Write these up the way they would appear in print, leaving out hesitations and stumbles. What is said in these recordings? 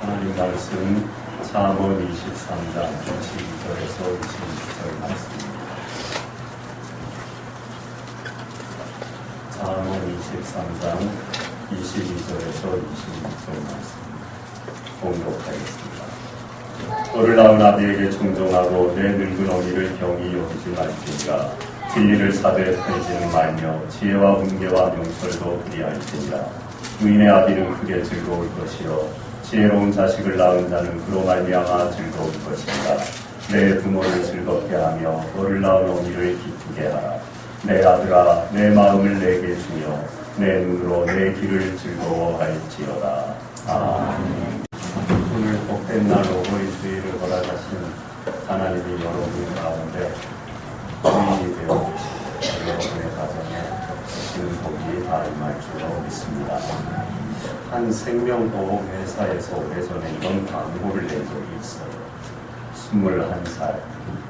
하나님 말씀 잠언 23장 22절에서 26절 말씀입니다. 잠언 23장 22절에서 26절 말씀 공독하겠습니다. 너를 낳은 아비에게 존경하고 내 늙은 어미를 경히 여기지 말지니라. 진리를 사되 편지는 말며 지혜와 훈계와 명철도 그리할지니라. 의인의 아비는 크게 즐거울 것이요 지혜로운 자식을 낳은 자는 그로 말미암아 즐거울 것이니라. 내 부모를 즐겁게 하며 너를 낳은 어미를 기쁘게 하라. 내 아들아 내 마음을 내게 주며 내 눈으로 내 길을 즐거워할지어다. 아멘. 오늘 복된 날 오후의 주일을 허락하신 하나님이 여러분 가운데 주인이 되어주시고 여러분의 가정에 주시는 복이 다 임할 줄로 믿습니다. 한 생명보험회사에서 오래전에 이런 광고를 낸 적이 있어요. 21살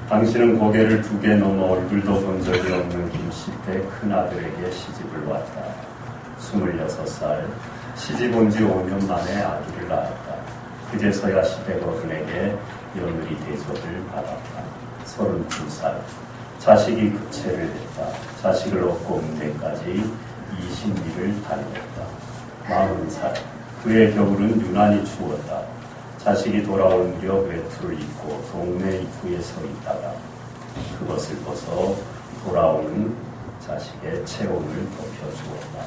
당신은 고개를 2개 넘어 얼굴도 본 적이 없는 김씨댁 큰아들에게 시집을 왔다. 26살 시집 온 지 5년 만에 아기를 낳았다. 그제서야 시댁 어른에게 며느리 대접을 받았다. 32살 자식이 급체를 했다. 자식을 얻고 온 데까지 20리를 달렸다. 40살 그의 겨울은 유난히 추웠다. 자식이 돌아올 무렵 외투를 입고 동네 입구에 서 있다가 그것을 벗어 돌아오는 자식의 체온을 덮여주었다.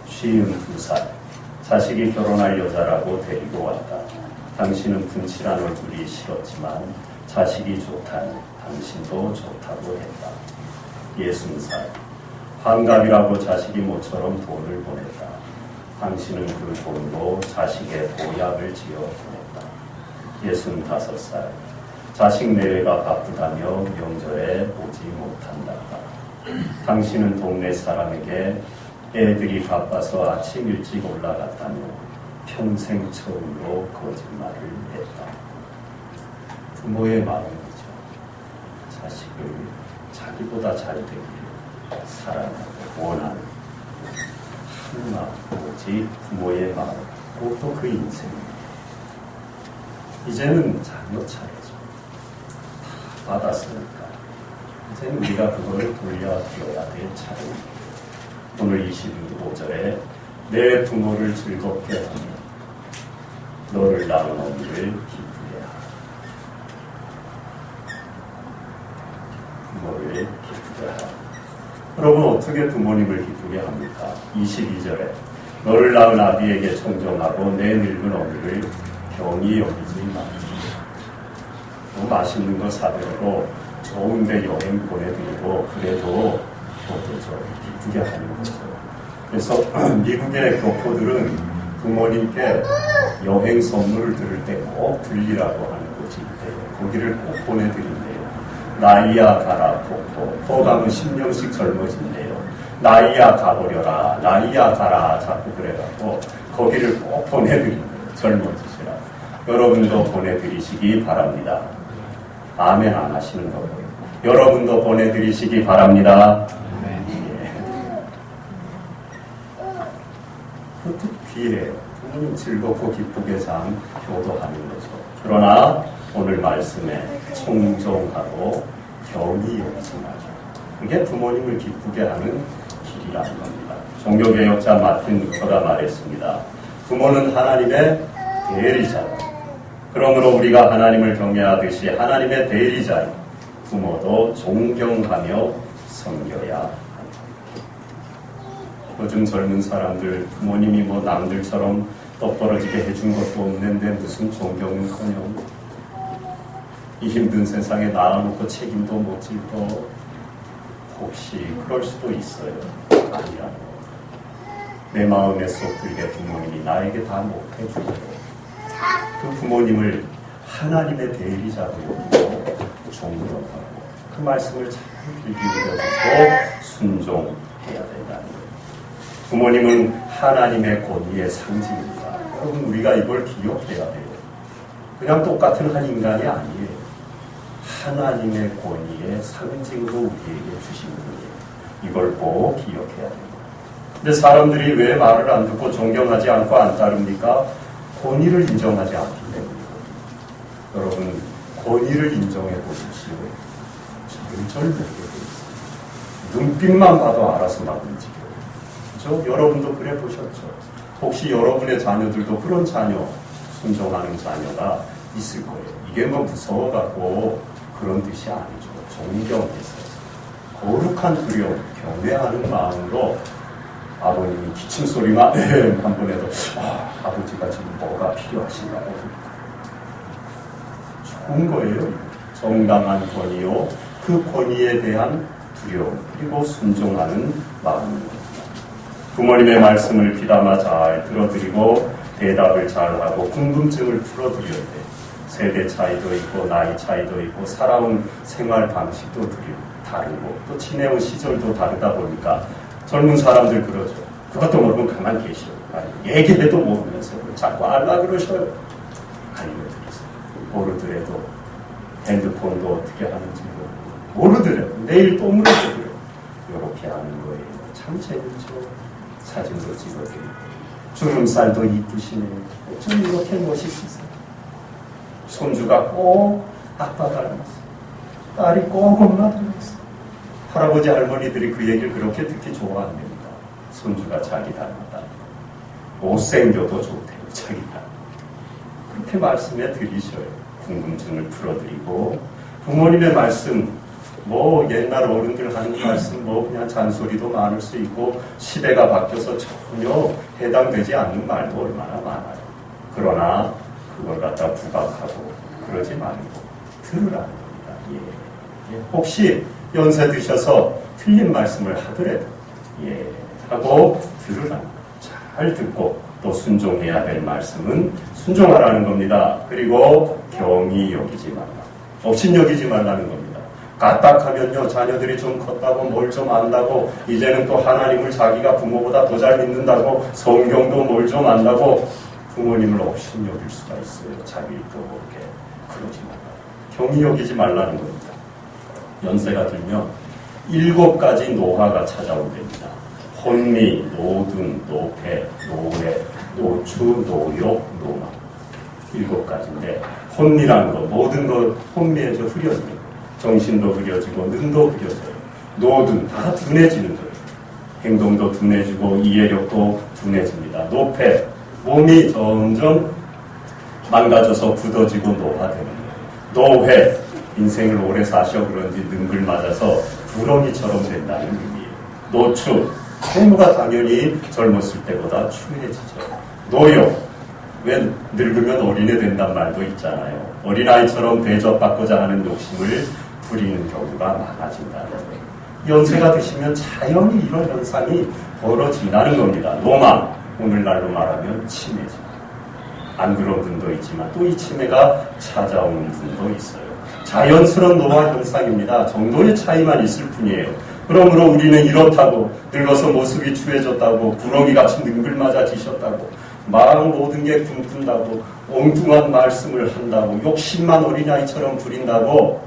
52살 자식이 결혼할 여자라고 데리고 왔다. 당신은 분칠한 얼굴이 싫었지만 자식이 좋다니 당신도 좋다고 했다. 60살 환갑이라고 자식이 모처럼 돈을 보냈다. 당신은 그 돈으로 자식의 보약을 지어 보냈다. 65살 자식 내외가 바쁘다며 명절에 오지 못한다. 당신은 동네 사람에게 애들이 바빠서 아침 일찍 올라갔다며 평생 처음으로 거짓말을 했다. 부모의 마음이죠. 자식을 자기보다 잘 되기를 사랑하고 원하는 한 마음, 오직 부모의 마음, 또 그 인생입니다. 이제는 자녀 차례죠. 다 받았으니까 이제는 우리가 그걸 돌려드려야 될 차례입니다. 오늘 25절에 내 부모를 즐겁게 하며 너를 낳은 어미를 기쁘게 하라. 부모를 기쁘게 하라. 여러분 어떻게 부모님을 기쁘게 합니까? 22절에 너를 낳은 아비에게 청정하고 내 늙은 어미를 경히 여기지 말지. 뭐 맛있는 거 사드리고 좋은데 여행 보내드리고 그래도 어떠죠? 기쁘게 하는 거죠. 그래서 미국의 교포들은 부모님께 여행 선물을 들을 때 꼭 들리라고 하는 곳이 있대요. 거기를 꼭 보내드린대요. 나이야 가라 포포. 포 가면 10년씩 젊어진대요. 나이야 가버려라. 나이야 가라. 자꾸 그래갖고 거기를 꼭 보내드린대요. 젊어지시라. 여러분도 보내드리시기 바랍니다. 아멘 안 하시는 거고요. 여러분도 보내드리시기 바랍니다. 그것도 귀해요. 부모님 즐겁고 기쁘게 참 효도하는 거죠. 그러나 오늘 말씀에 청정하고 경히 여기지 말자. 그게 부모님을 기쁘게 하는 길이라는 겁니다. 종교개혁자 마틴 루터가 말했습니다. 부모는 하나님의 대리자다. 그러므로 우리가 하나님을 경외하듯이 하나님의 대리자인 부모도 존경하며 섬겨야 합니다. 요즘 젊은 사람들 부모님이 뭐 남들처럼 똑부러지게 해준 것도 없는데 무슨 존경은커녕 이 힘든 세상에 낳아놓고 책임도 못 질거 혹시 그럴 수도 있어요. 아니라고. 내 마음에 쏙 들게 부모님이 나에게 다 못해주고 그 부모님을 하나님의 대리자로 여기고 존경하고 그 말씀을 잘 귀 기울여 듣고 순종해야 된다는 거예요. 부모님은 하나님의 권위의 상징입니다. 여러분 우리가 이걸 기억해야 돼요. 그냥 똑같은 한 인간이 아니에요. 하나님의 권위의 상징으로 우리에게 주신 분이에요. 이걸 꼭 기억해야 됩니다. 근데 사람들이 왜 말을 안 듣고 존경하지 않고 안 따릅니까? 권위를 인정하지 않기 때문에. 여러분, 권위를 인정해 보십시오. 절절 못게 돼 있어요. 눈빛만 봐도 알아서 막 움직여요. 그죠? 여러분도 그래 보셨죠? 혹시 여러분의 자녀들도 그런 자녀, 순종하는 자녀가 있을 거예요. 이게 뭐 무서워갖고 그런 뜻이 아니죠. 존경해서 거룩한 두려움, 경외하는 마음으로 아버님이 기침 소리만 한 번 해도 아버지가 지금 뭐가 필요하신가요? 좋은 거예요. 정당한 권위요. 그 권위에 대한 두려움 그리고 순종하는 마음입니다. 부모님의 말씀을 귀담아 잘 들어드리고 대답을 잘하고 궁금증을 풀어드려야 돼. 세대 차이도 있고 나이 차이도 있고 살아온 생활 방식도 다르고 또 지내온 시절도 다르다 보니까 젊은 사람들 그러죠. 그것도 모르면 가만히 계셔요. 얘기해도 모르면서 자꾸 알라 그러셔요. 알려드리세요. 모르더라도 핸드폰도 어떻게 하는지 모르더라도 내일 또 물어보고요. 이렇게 하는 거예요. 참 재밌죠. 사진도 찍어드리고 주름살도 이쁘시네요. 좀 이렇게 멋있으세요. 손주가 꼭 아빠 닮았어. 딸이 꼭 엄마 닮았어. 할아버지 할머니들이 그 얘기를 그렇게 듣기 좋아합니다. 손주가 자기 닮았다. 못생겨도 좋대요. 자기 닮았다. 그렇게 말씀해 드리셔요. 궁금증을 풀어드리고 부모님의 말씀 뭐 옛날 어른들 하는 말씀 뭐 그냥 잔소리도 많을 수 있고 시대가 바뀌어서 전혀 해당되지 않는 말도 얼마나 많아요. 그러나 그걸 갖다 부각하고 그러지 말고 들으라는 겁니다. 예. 혹시 연세 드셔서 틀린 말씀을 하더라도 하고 들으라는 거예요. 잘 듣고 또 순종해야 될 말씀은 순종하라는 겁니다. 그리고 경히 여기지 말라. 업신여기지 말라는 겁니다. 까딱하면요 자녀들이 좀 컸다고 뭘 좀 안다고 이제는 또 하나님을 자기가 부모보다 더 잘 믿는다고 성경도 뭘 좀 안다고 부모님을 업신여길 수가 있어요. 자기도 모르게. 그러지 말라. 경히 여기지 말라는 겁니다. 연세가 들면 7가지 노화가 찾아온답니다. 혼미, 노둔, 노폐, 노회, 노추, 노욕, 노망. 7가지인데 혼미라는 거 모든 것 혼미해져 흐려져요. 정신도 흐려지고 눈도 흐려져요. 노둔 다 둔해지는 거예요. 행동도 둔해지고 이해력도 둔해집니다. 노폐 몸이 점점 망가져서 굳어지고 노화되는 거예요. 노회 인생을 오래 사셔 그런지 능글 맞아서 구렁이처럼 된다는 의미예요. 노추 외모가 당연히 젊었을 때보다 추해지죠. 노욕 왜 늙으면 어린애 된단 말도 있잖아요. 어린아이처럼 대접받고자 하는 욕심을 부리는 경우가 많아진다는 거예요. 연세가 드시면 자연히 이런 현상이 벌어진다는 겁니다. 노망, 오늘날로 말하면 치매죠. 안 그런 분도 있지만 또 이 치매가 찾아오는 분도 있어요. 자연스러운 노화 현상입니다. 정도의 차이만 있을 뿐이에요. 그러므로 우리는 이렇다고 늙어서 모습이 추해졌다고 구렁이같이 능글맞아지셨다고 막 모든 게 굶뜬다고 엉뚱한 말씀을 한다고 욕심만 어린아이처럼 부린다고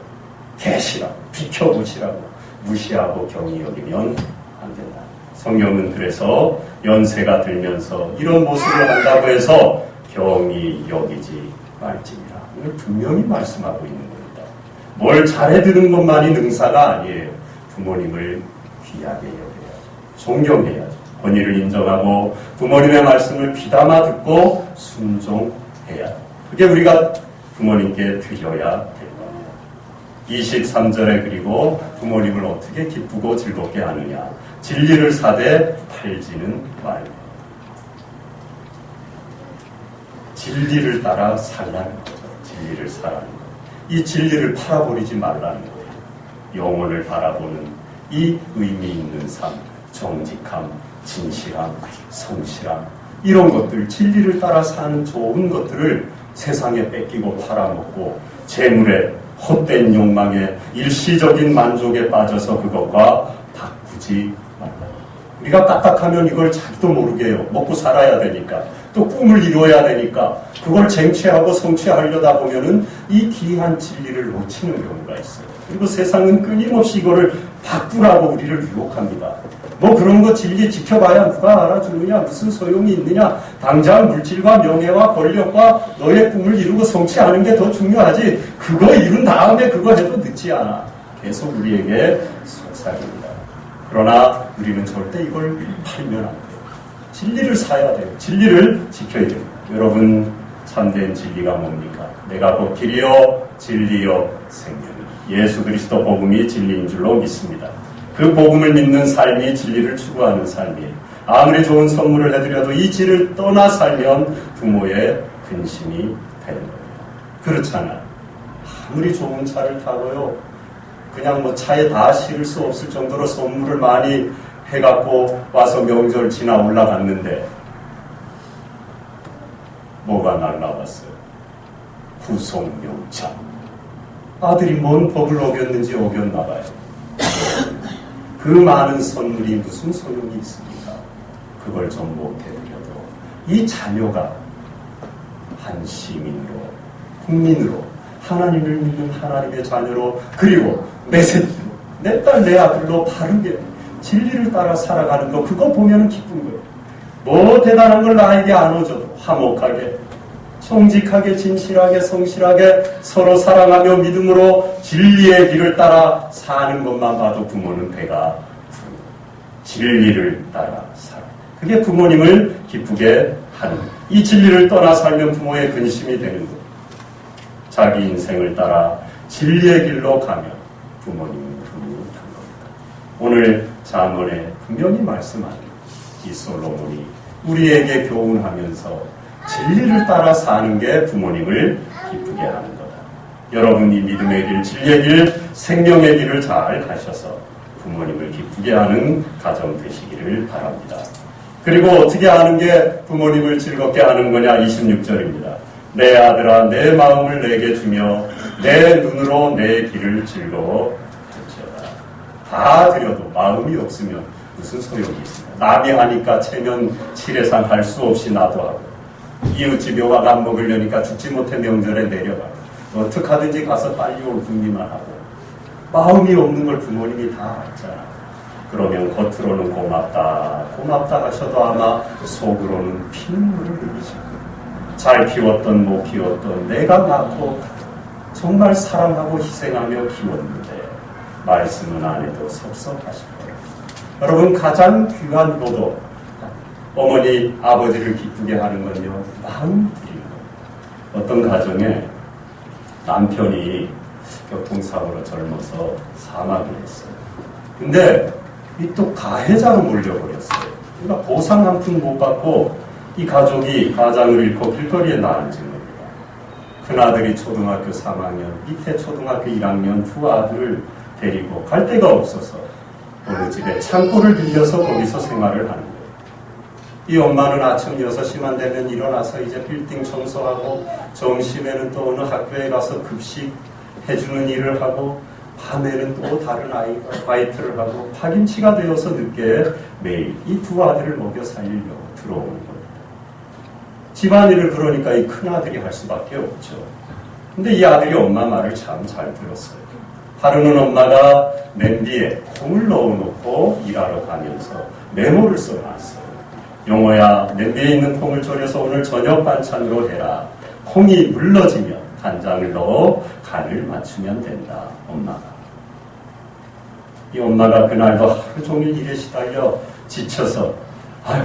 개시라고 비켜보시라고 무시하고 경히 여기면 안 된다. 성경은 그래서 연세가 들면서 이런 모습을 한다고 해서 경히 여기지 말지니라. 이걸 분명히 말씀하고 있는 겁니다. 뭘 잘해드는 것만이 능사가 아니에요. 부모님을 귀하게 여겨야죠. 존경해야죠. 권위를 인정하고 부모님의 말씀을 귀담아 듣고 순종해야. 그게 우리가 부모님께 드려야 될 겁니다. 23절에 그리고 부모님을 어떻게 기쁘고 즐겁게 하느냐. 진리를 사되 팔지는 말고. 진리를 따라 살라는 거죠. 진리를 사라는 거. 이 진리를 팔아버리지 말라는 거예요. 영혼을 바라보는 이 의미 있는 삶, 정직함, 진실함, 성실함 이런 것들, 진리를 따라 사는 좋은 것들을 세상에 뺏기고 팔아먹고 재물에 헛된 욕망에 일시적인 만족에 빠져서 그것과 바꾸지 말라. 우리가 까딱하면 이걸 자기도 모르게 해요. 먹고 살아야 되니까. 또 꿈을 이루어야 되니까 그걸 쟁취하고 성취하려다 보면은 이 귀한 진리를 놓치는 경우가 있어요. 그리고 세상은 끊임없이 이거를 바꾸라고 우리를 유혹합니다. 뭐 그런 거 진리 지켜봐야 누가 알아주느냐, 무슨 소용이 있느냐, 당장 물질과 명예와 권력과 너의 꿈을 이루고 성취하는 게 더 중요하지. 그거 이룬 다음에 그거 해도 늦지 않아. 계속 우리에게 속삭입니다. 그러나 우리는 절대 이걸 팔면 안 돼요. 진리를 사야 돼요. 진리를 지켜야 돼요. 여러분, 참된 진리가 뭡니까? 내가 곧 길이요 진리요 생명이요. 예수 그리스도 복음이 진리인 줄로 믿습니다. 그 복음을 믿는 삶이 진리를 추구하는 삶이에요. 아무리 좋은 선물을 해드려도 이 길을 떠나 살면 부모의 근심이 되는 거예요. 그렇잖아요. 아무리 좋은 차를 타고요, 그냥 뭐 차에 다 실을 수 없을 정도로 선물을 많이 해갖고 와서 명절 지나 올라갔는데 뭐가 날라왔어요? 후속명차. 아들이 뭔 법을 어겼는지 어겼나봐요. 그 많은 선물이 무슨 소용이 있습니까? 그걸 좀 못해드려도 이 자녀가 한 시민으로, 국민으로, 하나님을 믿는 하나님의 자녀로, 그리고 내 새끼로, 내 딸, 내 아들로 바르게 진리를 따라 살아가는 거, 그거 보면 기쁜 거예요. 뭐 대단한 걸 나에게 안 얻어도 화목하게, 정직하게, 진실하게, 성실하게 서로 사랑하며 믿음으로 진리의 길을 따라 사는 것만 봐도 부모는 배가 부릅니다. 진리를 따라 살아. 그게 부모님을 기쁘게 하는 거예요. 이 진리를 떠나 살면 부모의 근심이 되는 거예요. 자기 인생을 따라 진리의 길로 가면 부모님은 부유한 겁니다. 오늘 잠언에 분명히 말씀하는 이 솔로몬이 우리에게 교훈하면서 진리를 따라 사는 게 부모님을 기쁘게 하는 거다. 여러분이 믿음의 길, 진리의 길, 생명의 길을 잘 가셔서 부모님을 기쁘게 하는 가정 되시기를 바랍니다. 그리고 어떻게 하는 게 부모님을 즐겁게 하는 거냐? 26절입니다. 내 아들아, 내 마음을 내게 주며 내 눈으로 내 길을 즐거워할지어다. 다 드려도 마음이 없으면 무슨 소용이 있습니까? 남이 하니까 체면 칠해상 할 수 없이 나도 하고, 이웃집 묘가 안 먹으려니까 죽지 못해 명절에 내려가고, 어떻게 하든지 가서 빨리 올 궁리만 하고, 마음이 없는 걸 부모님이 다 알잖아. 그러면 겉으로는 고맙다 하셔도 아마 속으로는 피눈물을 흘리시고, 잘 키웠던 못 키웠던 내가 낳고 정말 사랑하고 희생하며 키웠는데 말씀은 안 해도 섭섭하실 거예요. 여러분, 가장 귀한 도덕, 어머니 아버지를 기쁘게 하는 건요, 마음 드리는 거예요. 어떤 가정에 남편이 교통사고로 젊어서 사망을 했어요. 근데 이 또 가해자로 몰려버렸어요. 그러니까 보상 한 푼 못 받고 이 가족이 가장을 잃고 길거리에 나앉은 겁니다. 큰아들이 초등학교 3학년, 밑에 초등학교 1학년 두 아들을 데리고 갈 데가 없어서 어느 집에 창고를 빌려서 거기서 생활을 하는 거예요. 이 엄마는 아침 6시만 되면 일어나서 이제 빌딩 청소하고, 점심에는 또 어느 학교에 가서 급식 해주는 일을 하고, 밤에는 또 다른 아이가 화이트를 하고, 파김치가 되어서 늦게 매일 이 두 아들을 먹여 살리려고 들어오는 겁니다. 집안일을 그러니까 이 큰아들이 할 수밖에 없죠. 근데 이 아들이 엄마 말을 참 잘 들었어요. 하루는 엄마가 냄비에 콩을 넣어놓고 일하러 가면서 메모를 써놨어요. 용호야, 냄비에 있는 콩을 졸여서 오늘 저녁 반찬으로 해라. 콩이 물러지면 간장을 넣어 간을 맞추면 된다, 엄마가. 이 엄마가 그날도 하루 종일 일에 시달려 지쳐서, 아휴,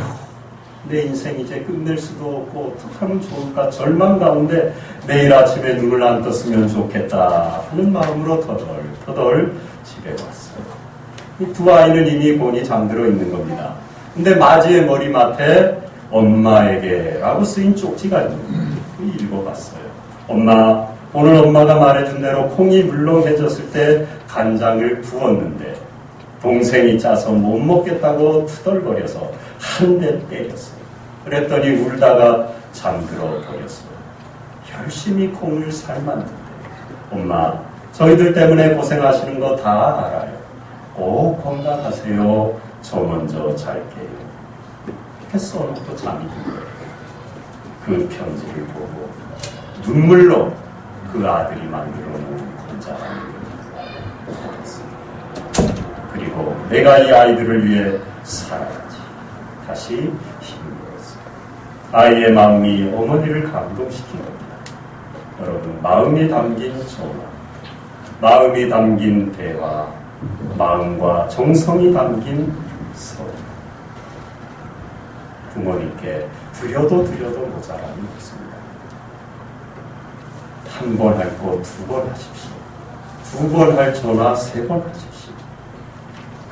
내 인생 이제 끝낼 수도 없고 어떻게 하면 좋을까 절망 가운데 내일 아침에 눈을 안 떴으면 좋겠다 하는 마음으로 터덜 집에 왔어요. 이 두 아이는 이미 곤히 잠들어 있는 겁니다. 근데 맞이의 머리맡에 엄마에게 라고 쓰인 쪽지가 있는 거예요. 읽어봤어요. 엄마, 오늘 엄마가 말해준 대로 콩이 물렁해졌을 때 간장을 부었는데 동생이 짜서 못 먹겠다고 투덜거려서 한 대 때렸어요. 그랬더니 울다가 잠들어 버렸어요. 열심히 콩을 삶았는데 엄마, 저희들 때문에 고생하시는 거 다 알아요. 꼭 건강하세요. 저 먼저 잘게요. 이렇게 써놓고 잠이 든 거예요. 그 편지를 보고 눈물로 그 아들이 만들어 놓은 건자를 받았습니다. 그리고 내가 이 아이들을 위해 살아야지. 다시 힘을 내었어요. 아이의 마음이 어머니를 감동시킨 겁니다. 여러분, 마음이 담긴 전화, 마음이 담긴 대화, 마음과 정성이 담긴 서로. 부모님께 드려도 모자람이 없습니다. 한 번 할 거 두 번 하십시오. 두 번 할 전화 세 번 하십시오.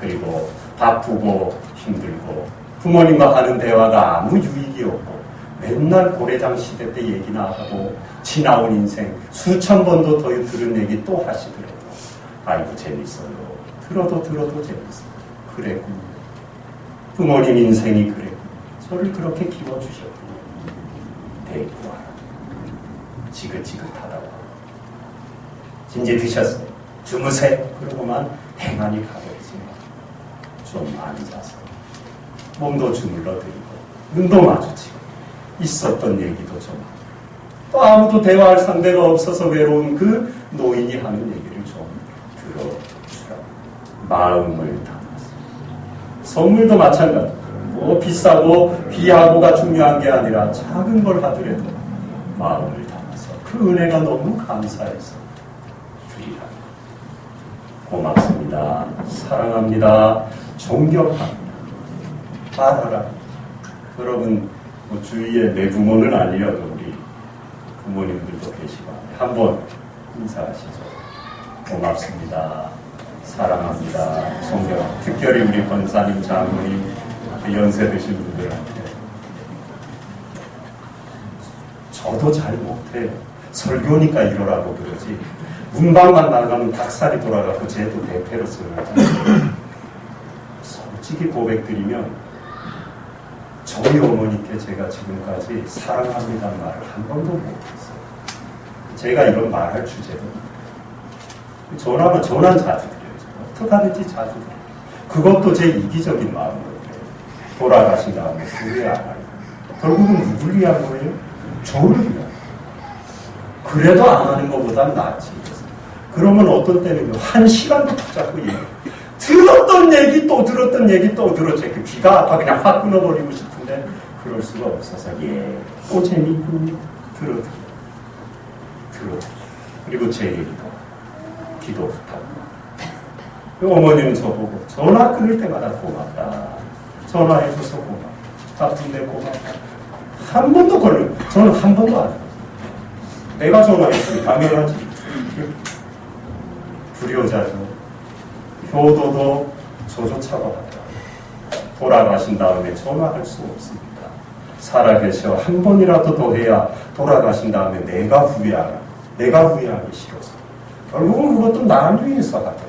그리고 바쁘고 힘들고 부모님과 하는 대화가 아무 유익이 없고 맨날 고래장 시대 때 얘기나 하고 지나온 인생 수천 번도 더 들은 얘기 또 하시더라도 아이고 재밌어요. 들어도 재밌어요. 그랬군요. 부모님 인생이 그랬군요. 저를 그렇게 키워주셨군요. 대구하라. 지긋지긋하다고. 진지 드셨어요. 주무세요. 그러고만 행안이 가버리지만 좀 앉아서 몸도 주물러드리고 눈도 마주치고 있었던 얘기도 좀 하고 또 아무도 대화할 상대가 없어서 외로운 그 노인이 하는 얘기를 좀 들어주라고 마음을 담아서. 선물도 마찬가지고 뭐 비싸고 귀하고가 중요한 게 아니라 작은 걸 하더라도 마음을 담아서 그 은혜가 너무 감사해서 드리라. 고맙습니다. 사랑합니다. 존경합니다. 말하라. 여러분 뭐 주위에 내 부모는 아니어도 우리 부모님들도 계시고 한번 인사하시죠. 고맙습니다. 사랑합니다. 존경. 특별히 우리 권사님, 장모님, 연세 드신 분들한테 저도 잘 못해요. 설교니까 이러라고 그러지. 문방만 나가면 닭살이 돌아가고 쟤도 대패로 쓰러져요. 솔직히 고백드리면 저희 어머니께 제가 지금까지 사랑합니다는 말을 한 번도 못했어요. 제가 이런 말할 주제도 전화는 자주 드려요. 어떻게 하든지 자주 드려요. 그것도 제 이기적인 마음으로 그래요. 돌아가신 다음에 후회 안 하고 결국은 누굴 위한 거예요? 저를 위한. 그래도 안 하는 것보단 낫지. 그러면 어떤 때는 한 시간도 붙잡고 얘기해요. 들었던 얘기 또 들었던 얘기 또 들었죠. 귀가 아파 그냥 확 끊어버리고 싶은데 그럴 수가 없어서 또 재미있군요. 들어드려. 그리고 제 얘기도 기도 부탁. 어머니는 저보고 전화 끊을 때마다 고맙다. 전화해줘서 고맙다. 바쁜데 고맙다. 한 번도 저는 한 번도 안 해요. 내가 전화했으니 당연하지. 불효자죠. 효도도 저조차가 하다. 돌아가신 다음에 전화할 수 없습니다. 살아계셔 한 번이라도 더 해야 돌아가신 다음에 내가 후회하기 싫어서. 결국은 그것도 나를 위해서 하더라고요.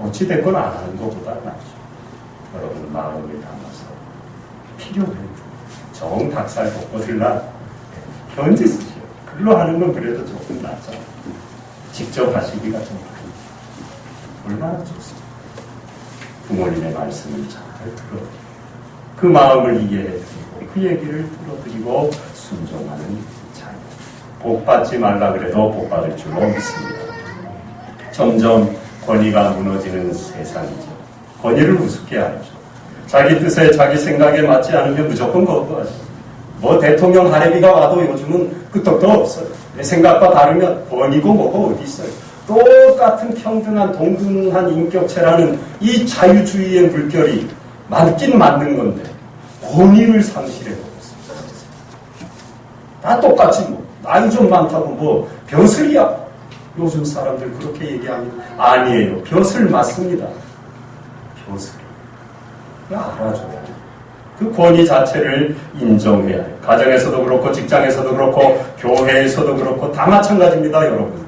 어찌됐건 안 하는 것보다 낫죠. 여러분 마음을 담아서 필요해요. 정 닭살 돋고 들라 편지 쓰시오. 글로 하는 건 그래도 조금 낫죠. 직접 하시기가 좀 얼마나 좋습니다. 부모님의 말씀을 잘 들어드리고 그 마음을 이해해드리고 그 얘기를 들어드리고 순종하는 자녀. 복 받지 말라 그래도 복 받을 줄로 믿습니다. 점점 권위가 무너지는 세상이죠. 권위를 우습게 하죠. 자기 뜻에 자기 생각에 맞지 않으면 무조건 거부하죠. 뭐 대통령 할애비가 와도 요즘은 끄떡도 없어요. 내 생각과 다르면 권위고 뭐고 어디 있어요. 똑같은 평등한 동등한 인격체라는 이 자유주의의 물결이 맞긴 맞는 건데 권위를 상실해버렸습니다. 다 똑같이 뭐 나이 좀 많다고 뭐 벼슬이야. 요즘 사람들 그렇게 얘기합니다. 아니에요. 벼슬 맞습니다. 벼슬. 알아줘야 돼요. 그 권위 자체를 인정해야 해요. 가정에서도 그렇고 직장에서도 그렇고 교회에서도 그렇고 다 마찬가지입니다. 여러분.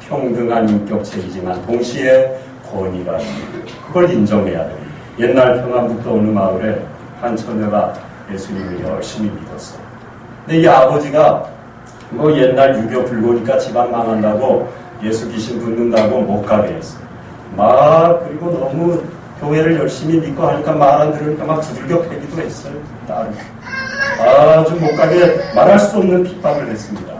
평등한 인격체이지만 동시에 권위가 있는 그걸 인정해야 돼요. 옛날 평안북도 어느 마을에 한 처녀가 예수님을 열심히 믿었어요. 근데 이 아버지가 뭐 옛날 유교 불고니까 집안 망한다고 예수 귀신 붙는다고 못 가게 했어요. 그리고 너무 교회를 열심히 믿고 하니까 말 안 들으니까 막 두들겨 패기도 했어요. 딸을. 아주 못 가게 말할 수 없는 핍박을 했습니다.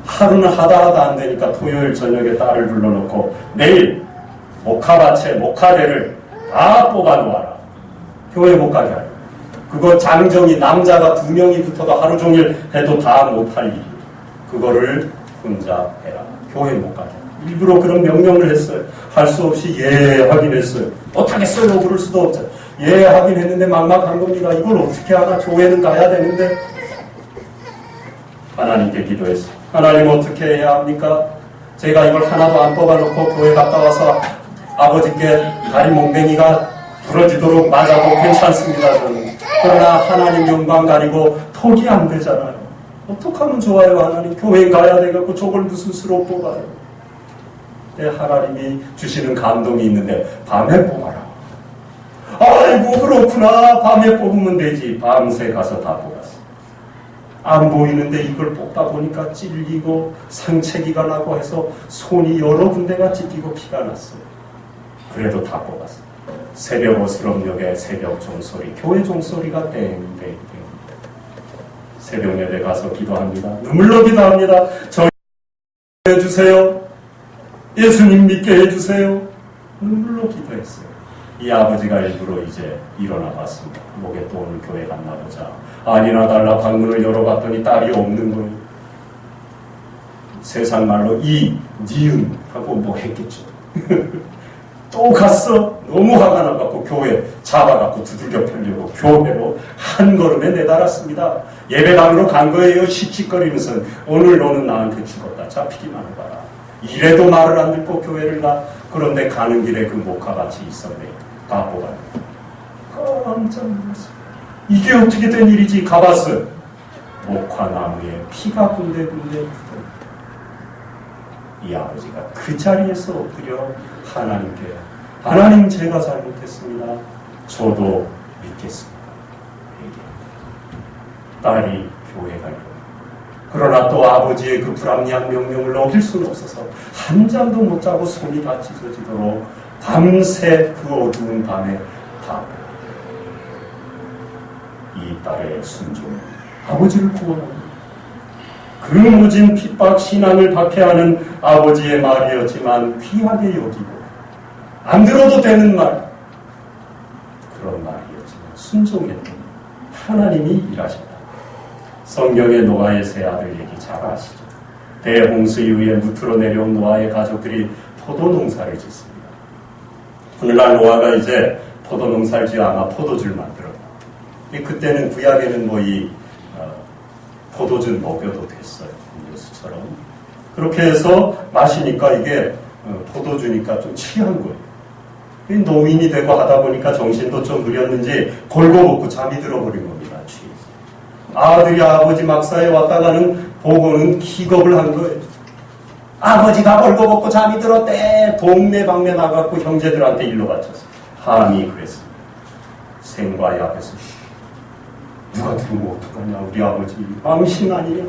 하루는 하다 안 되니까 토요일 저녁에 딸을 불러놓고 내일 목화밭에 목화대를 다 뽑아놓아라. 교회 못 가게 하려. 그거 장정이 남자가 2명이 붙어도 하루 종일 해도 다 못할 일. 그거를 혼자 해라. 교회 못 가게. 일부러 그런 명령을 했어요. 할 수 없이 예 하긴 했어요. 못하겠어요. 그럴 수도 없죠. 예 하긴 했는데 막막한 겁니다. 이걸 어떻게 하나. 교회는 가야 되는데. 하나님께 기도했어요. 하나님 어떻게 해야 합니까? 제가 이걸 하나도 안 뽑아놓고 교회 갔다 와서 아버지께 다리 몽댕이가 부러지도록 맞아도 괜찮습니다. 저는. 그러나 하나님 영광 가리고 턱이 안 되잖아요. 어떡하면 좋아요. 하나님 교회 가야 되겠고 저걸 무슨 수로 뽑아요. 하나님이 주시는 감동이 있는데 밤에 뽑아라. 아이고 그렇구나. 밤에 뽑으면 되지. 밤새 가서 다 뽑았어. 안 보이는데 이걸 뽑다 보니까 찔리고 상체기가 나고 해서 손이 여러 군데가 찢기고 피가 났어요. 그래도 다 뽑았어요. 새벽 어스럼역에 새벽 종소리, 교회 종소리가 땡땡땡. 새벽 예배 가서 기도합니다. 눈물로 기도합니다. 저 해주세요. 예수님 믿게 해주세요. 눈물로 기도했어요. 이 아버지가 일부러 이제 일어나 봤습니다. 목에 또 오늘 교회 갔나 보자. 아니나 달라 방문을 열어봤더니 딸이 없는 거예요. 세상 말로 니은 하고 뭐 했겠죠. 또 갔어. 너무 화가 나갖고 교회 잡아갖고 두들겨 펴려고 교회로 한 걸음에 내달았습니다. 예배당으로 간 거예요. 씩씩거리면서 오늘 너는 나한테 죽었다. 잡히기만 해봐라. 이래도 말을 안 듣고 교회를 가. 그런데 가는 길에 그 목화같이 있었네. 다 뽑아요. 깜짝 놀랐어요. 이게 어떻게 된 일이지? 가봤어요. 목화나무에 피가 군데군데 묻어요. 이 아버지가 그 자리에서 엎드려 하나님께 하나님 제가 잘못했습니다. 저도 믿겠습니다. 딸이 교회 가려고. 그러나 또 아버지의 그 불합리한 명령을 어길 수는 없어서 한 잠도 못 자고 손이 다 찢어지도록 밤새 그 어두운 밤에 다 이 딸의 순종 아버지를 구원합니다. 그 무진 핍박 신앙을 박해하는 아버지의 말이었지만 귀하게 여기고 안 들어도 되는 말 그런 말이었지만 순종했던 하나님이 일하셨다. 성경의 노아의 세 아들 얘기 잘 아시죠? 대홍수 이후에 무트로 내려온 노아의 가족들이 포도농사를 짓습니다. 오늘날 노아가 이제 포도농사를 지어 아마 포도주를 만들었다. 그때는 구약에는 뭐 포도주 먹여도 됐어요. 음료수처럼. 그렇게 해서 마시니까 이게 포도주니까 좀 취한 거예요. 노인이 되고 하다 보니까 정신도 좀 흐렸는지 골고먹고 잠이 들어버린 겁니다. 취해서. 아들이 아버지 막사에 왔다가는 보고는 기겁을 한 거예요. 아버지가 벌거벗고 잠이 들었대. 동네 방네 나갔고 형제들한테 일러 바쳤어요. 함이 그랬습니다. 생과의 앞에서 누가 들으면 어떡하냐 우리 아버지 망신 아니냐.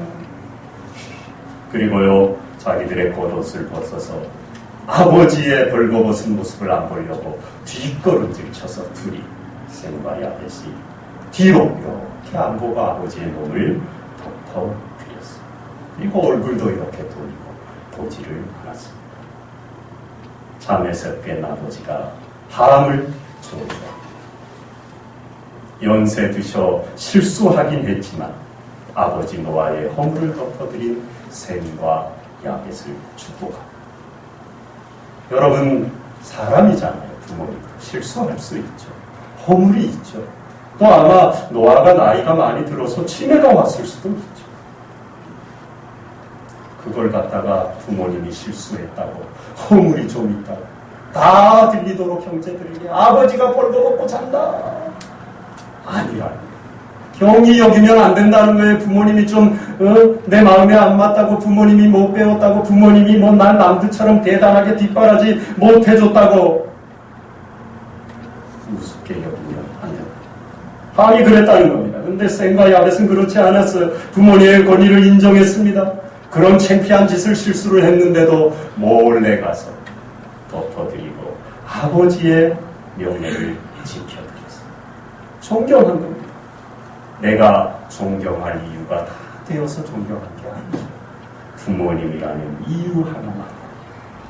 그리고요 자기들의 겉옷을 벗어서 아버지의 벌거벗은 모습을 안 보려고 뒷걸음질 쳐서 둘이 생과의 앞에서 뒤로 이렇게 안 보고 아버지의 몸을 덮어드렸어요. 그리고 얼굴도 이렇게 돌리고 보지를 않았습니다. 잠에서 깬 아버지가 함을 주었다. 연세 드셔 실수하긴 했지만 아버지 노아의 허물을 덮어드린 셈과 야벳을 축복합니다. 여러분 사람이잖아요. 부모님 실수할 수 있죠. 허물이 있죠. 또 아마 노아가 나이가 많이 들어서 치매가 왔을 수도 있죠. 그걸 갖다가 부모님이 실수했다고 허물이 좀 있다고 다 들리도록 형제들에게 아버지가 벌거벗고 잔다. 아니라 경이 여기면 안 된다는 거예요. 부모님이 좀 내 마음에 안 맞다고 부모님이 못 배웠다고 부모님이 뭐 난 남들처럼 대단하게 뒷바라지 못 해줬다고 우습게 여기면 안 된다. 함이 그랬다는 겁니다. 근데 생과 야벳은 그렇지 않았어요. 부모님의 권위를 인정했습니다. 그런 창피한 짓을 실수를 했는데도 몰래 가서 덮어드리고 아버지의 명예를 지켜드렸어요. 존경한 겁니다. 내가 존경할 이유가 다 되어서 존경한 게 아니죠. 부모님이라는 이유 하나만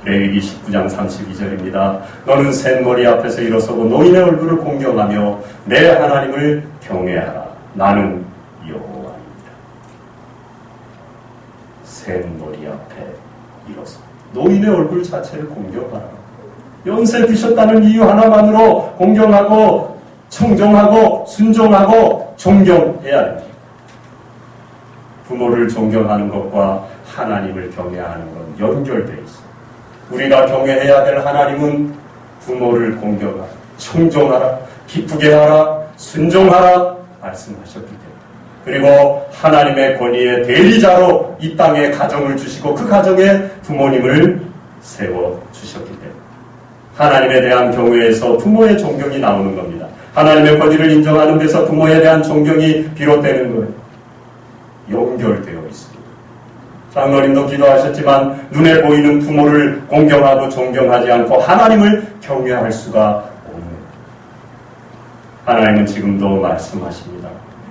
레위기 19장 32절입니다. 너는 셋머리 앞에서 일어서고 노인의 얼굴을 공경하며 내 하나님을 경외하라. 나는 여호와입니다. 셋머리 앞에 일어서 노인의 얼굴 자체를 공경하라. 연세 드셨다는 이유 하나만으로 공경하고 청정하고 순종하고 존경해야 됩니다. 부모를 존경하는 것과 하나님을 경외하는 건 연결되어 있어요. 우리가 경외해야 될 하나님은 부모를 공경하라, 청종하라, 기쁘게 하라, 순종하라 말씀하셨기 때문에, 그리고 하나님의 권위의 대리자로 이 땅에 가정을 주시고 그 가정에 부모님을 세워주셨기 때문에 하나님에 대한 경외에서 부모의 존경이 나오는 겁니다. 하나님의 권위를 인정하는 데서 부모에 대한 존경이 비롯되는 거예요. 연결되어 있습니다. 장로님도 기도하셨지만 눈에 보이는 부모를 공경하고 존경하지 않고 하나님을 경외할 수가 없는 거예요. 하나님은 지금도 말씀하십니다.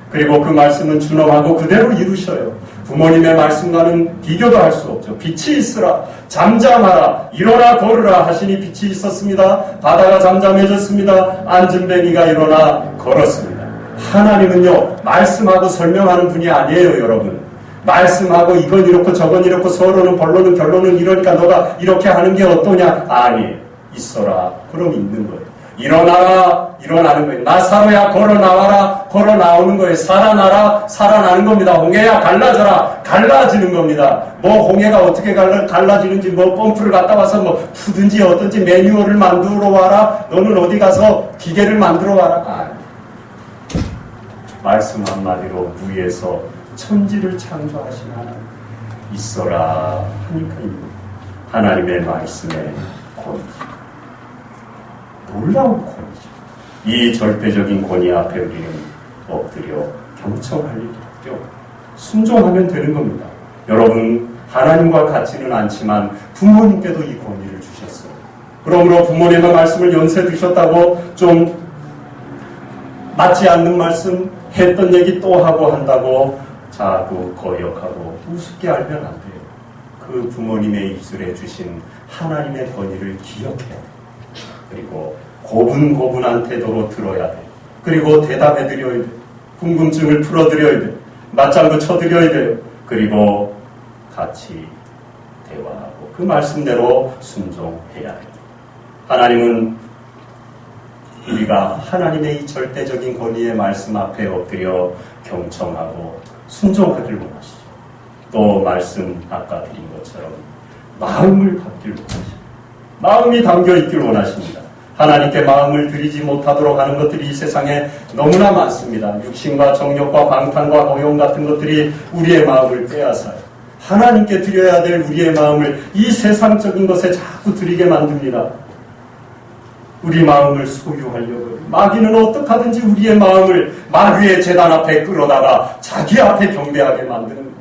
그리고 그 말씀은 준엄하고 그대로 이루셔요. 부모님의 말씀과는 비교도 할 수 없죠. 빛이 있으라, 잠잠하라, 일어나 걸으라 하시니 빛이 있었습니다. 바다가 잠잠해졌습니다. 안진뱅이가 일어나 걸었습니다. 하나님은요, 말씀하고 설명하는 분이 아니에요, 여러분. 말씀하고 이건 이렇고 저건 이렇고 서로는 본론은 결론은 이러니까 너가 이렇게 하는 게 어떠냐? 아니에요. 있어라. 그럼 있는 거예요. 일어나라. 일어나는 거예요. 나사로야 걸어 나와라. 걸어 나오는 거예요. 살아나라. 살아나는 겁니다. 홍해야 갈라져라. 갈라지는 겁니다. 뭐 홍해가 어떻게 갈라지는지 뭐 펌프를 갖다 와서 뭐 푸든지 어떤지 매뉴얼을 만들어 와라. 너는 어디 가서 기계를 만들어 와라. 말씀 한마디로 위에서 천지를 창조하신 하나님 있어라 하니까 하나님의 말씀에 권위죠. 놀라운 권위죠. 이 절대적인 권위 앞에 우리는 엎드려 경청할 일이 없죠. 순종하면 되는 겁니다. 여러분, 하나님과 같지는 않지만 부모님께도 이 권위를 주셨어요. 그러므로 부모님의 말씀을 연세 드셨다고 좀 맞지 않는 말씀, 했던 얘기 또 하고 한다고 자꾸 거역하고 우습게 알면 안 돼요. 그 부모님의 입술에 주신 하나님의 권위를 기억해야 돼요. 그리고 고분고분한 태도로 들어야 돼요. 그리고 대답해드려야 돼요. 궁금증을 풀어드려야 돼요. 맞장구 쳐드려야 돼요. 그리고 같이 대화하고 그 말씀대로 순종해야 돼요. 하나님은 우리가 하나님의 이 절대적인 권위의 말씀 앞에 엎드려 경청하고 순종하길 원하시죠. 또 말씀 아까 드린 것처럼 마음을 받길 원하시죠. 마음이 담겨있길 원하십니다. 하나님께 마음을 드리지 못하도록 하는 것들이 이 세상에 너무나 많습니다. 육신과 정욕과 방탕과 고용 같은 것들이 우리의 마음을 빼앗아요. 하나님께 드려야 될 우리의 마음을 이 세상적인 것에 자꾸 드리게 만듭니다. 우리 마음을 소유하려고 마귀는 어떻게 하든지 우리의 마음을 마귀의 제단 앞에 끌어다가 자기 앞에 경배하게 만드는 거예요.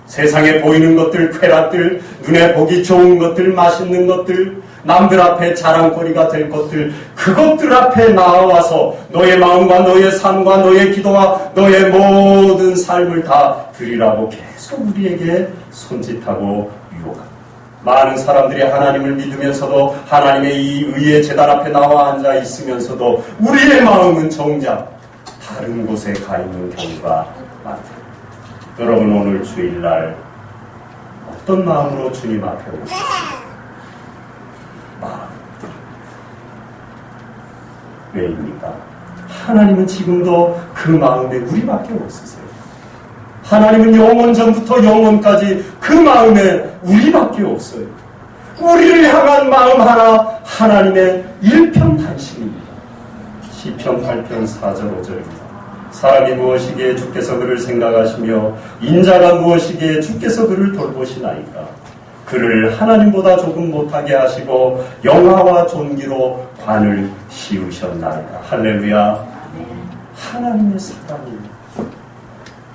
세상에 보이는 것들, 쾌락들, 눈에 보기 좋은 것들, 맛있는 것들, 남들 앞에 자랑거리가 될 것들, 그것들 앞에 나와서 너의 마음과 너의 삶과 너의 기도와 너의 모든 삶을 다 드리라고 계속 우리에게 손짓하고 유혹합니다. 많은 사람들이 하나님을 믿으면서도 하나님의 이 의의 제단 앞에 나와 앉아 있으면서도 우리의 마음은 정작 다른 곳에 가 있는 경우가 많다. 여러분, 오늘 주일날 어떤 마음으로 주님 앞에 오셨습니까? 마음. 왜입니까? 하나님은 지금도 그 마음에 우리밖에 없으세요. 하나님은 영원 전부터 영원까지 그 마음에 우리밖에 없어요. 우리를 향한 마음 하나 하나님의 일편단심입니다. 시편 8편 4절 5절입니다. 사람이 무엇이기에 주께서 그를 생각하시며 인자가 무엇이기에 주께서 그를 돌보시나이까. 그를 하나님보다 조금 못하게 하시고 영화와 존귀로 관을 씌우셨나이다. 할렐루야. 하나님의 사랑입니다.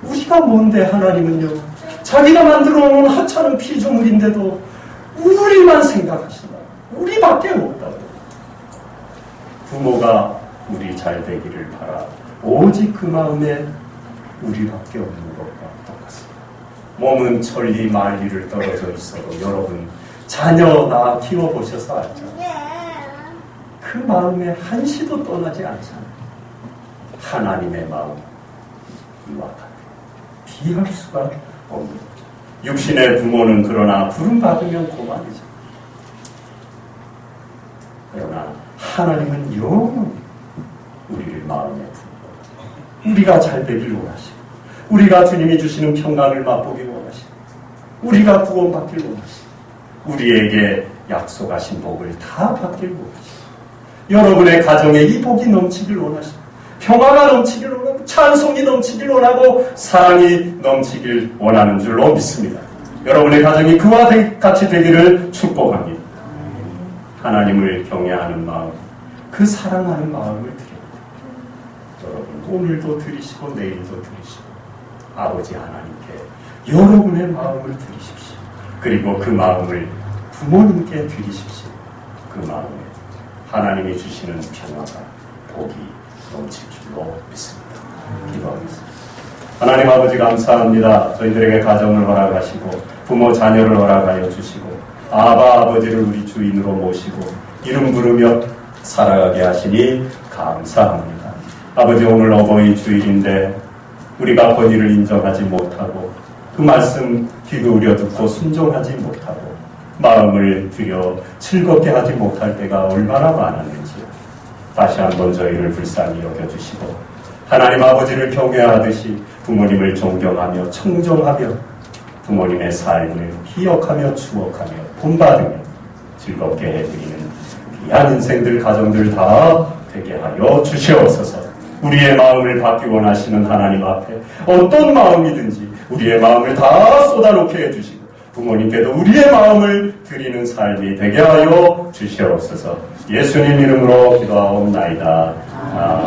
우리가 뭔데 하나님은요, 자기가 만들어 놓은 하찮은 피조물인데도 우리만 생각하신다. 우리밖에 없다고. 부모가 우리 잘 되기를 바라 오직 그 마음에 우리밖에 없는 것과 똑같습니다. 몸은 천리 만리를 떨어져 있어도 여러분, 자녀 낳아 키워보셔서 알잖아요. 그 마음에 한시도 떠나지 않잖아요. 하나님의 마음 이와 같아요. 비할 수가 없는 거죠. 육신의 부모는 그러나 부름받으면 고만이죠. 그러나 하나님은 영원히 우리를 마음에 품고 우리가 잘 되길 원하시고 우리가 주님이 주시는 평강을 맛보길 원하시고 우리가 구원받길 원하시고 우리에게 약속하신 복을 다 받길 원하시고 여러분의 가정에 이 복이 넘치길 원하시고 평화가 넘치길 원하고 찬송이 넘치길 원하고 사랑이 넘치길 원하는 줄로 믿습니다. 여러분의 가정이 그와 같이 되기를 축복합니다. 하나님을 경외하는 마음, 그 사랑하는 마음을 드립니다. 여러분 오늘도 드리시고 내일도 드리시고 아버지 하나님께 여러분의 마음을 드리십시오. 그리고 그 마음을 부모님께 드리십시오. 그 마음에 하나님이 주시는 평화가 복이 넘칠 줄로 믿습니다. 기도하겠습니다. 하나님 아버지 감사합니다. 저희들에게 가정을 허락하시고 부모 자녀를 허락하여 주시고 아바 아버지를 우리 주인으로 모시고 이름 부르며 살아가게 하시니 감사합니다. 아버지 오늘 어버이 주일인데 우리가 권위를 인정하지 못하고 그 말씀 귀 기울여 듣고 순종하지 못하고 마음을 들여 즐겁게 하지 못할 때가 얼마나 많았는지 다시 한번 저희를 불쌍히 여겨주시고 하나님 아버지를 경외하듯이 부모님을 존경하며 청정하며 부모님의 삶을 기억하며 추억하며 본받으며 즐겁게 해드리는 귀한 인생들 가정들 다 되게 하여 주시옵소서. 우리의 마음을 받기 원하시는 하나님 앞에 어떤 마음이든지 우리의 마음을 다 쏟아놓게 해주시고 부모님께도 우리의 마음을 드리는 삶이 되게 하여 주시옵소서. 예수님 이름으로 기도하옵나이다.